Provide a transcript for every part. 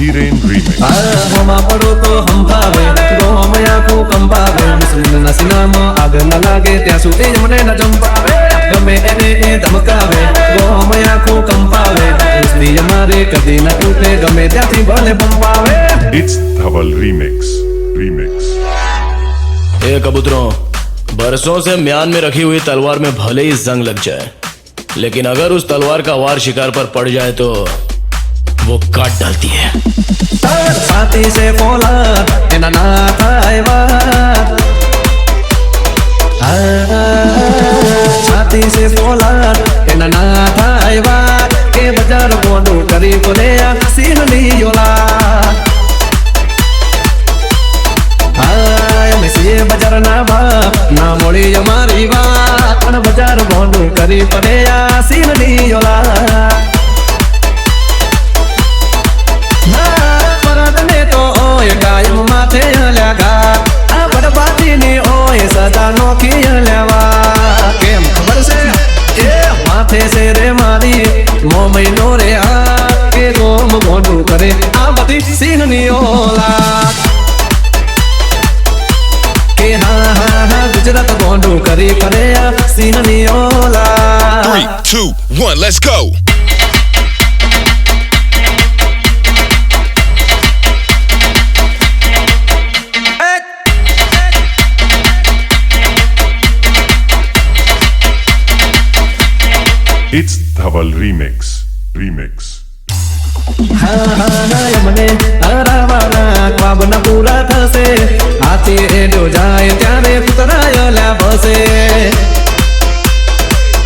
Hiren Remix. હોમાં પડો તો હંભાવે ગોમાં આખું કંપાવે મુસ્લિમના સિનામાં આગ ન લાગે ત્યાં સુધી મને ન જંપાવે ગમે એને એ ધમકાવે ગોમાં આખું કંપાવે મુસ્લિમ અમારે કદી ન તૂટે ગમે ત્યાંથી ભલે પંપાવે It's Dhaval Remix. ए कबूतरों, बरसों से म्यान में रखी हुई तलवार में भले ही जंग लग जाए, लेकिन अगर उस तलवार का वार शिकार पर पड़ जाए तो वो काट डालती है। छाती से फौलाद एना ना थाय વાત छाती से फौलाद एना ना थाय વાત કે બજાર બોનું કરી બોલે આ સિંહની ઓલાદ બજાર ના બાપ ના મોડી અમારી વાત પણ બજાર બોનું કરી પડે આ સિંહની ઓલાદ પરદને તો ઓય કાયમ માથે હલ્યા આ બડબાજીની ઓય સદા નોખી હલ્યા કેમ ખબર છે એ માથે છે રે મારી મો મહિનો રે આ કે ગોમ બોનું કરે આ બધી સિંહની ઓલાદ गुजरात बोंडू करी करे सिंहनी ओला 3, 2, 1, let's go. It's Dhaval Remix. મને હરાવાના ખ્વાબ ના પૂરા થશે હાથી એડો જાય ત્યારે પુતરાયલા બસે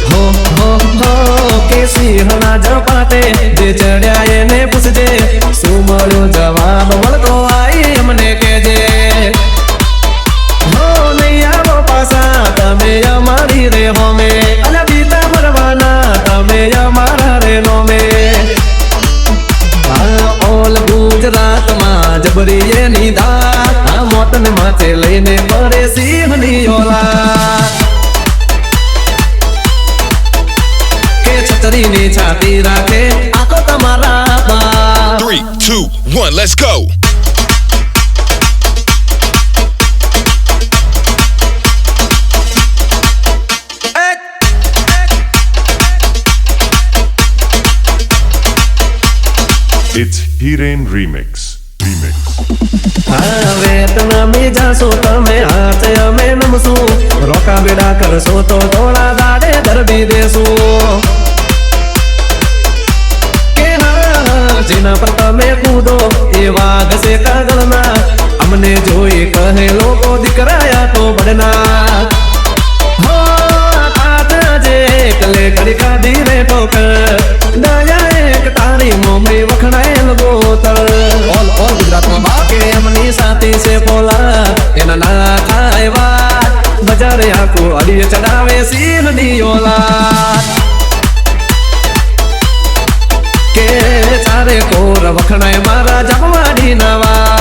હો હો હો કે સિંહના ઝપાટે જે ચડ્યા એને પૂછજે શું મળ્યો જવાબ વળતો આઈ અમને કેજે હો નહીં આવો પાછા તમે અમારી રે હોમે અલા બીતા મરવાના તમે અમારા રે નોમે ગુજરાત માં જબરીએ નિધા આ મોટન માથે લઈને પરે સિંહની ઓલાદ કે છતરીની છાતી રાખે આખો તમારા બાપ 3, 2, 1, let's go. It's Hiren Remix. વેતનામી જાશો તમે હાથે અમે નમશું રોકા બેડા કરશો તો થોડા દાડે ધરબી દેશું કે જેના પર તમે કૂદો એ વાઘ છે કાગળના અમને જોઈ કહે લોકો દીકરાયા તો બડના હો આજે એકલે કરી કાઢી રે ઠોકર દયા એક તારી મોમરી વખણાયેલ ગોતર ઓલ ગુજરાતમાં બાકે એમની સાથી છે પોલા એના ના થાય વાત બજારે આખું અડીએ ચડાવે સિંહની ઓલાદ કે ચારે કોર વખણાય મારા જમવાડી નવા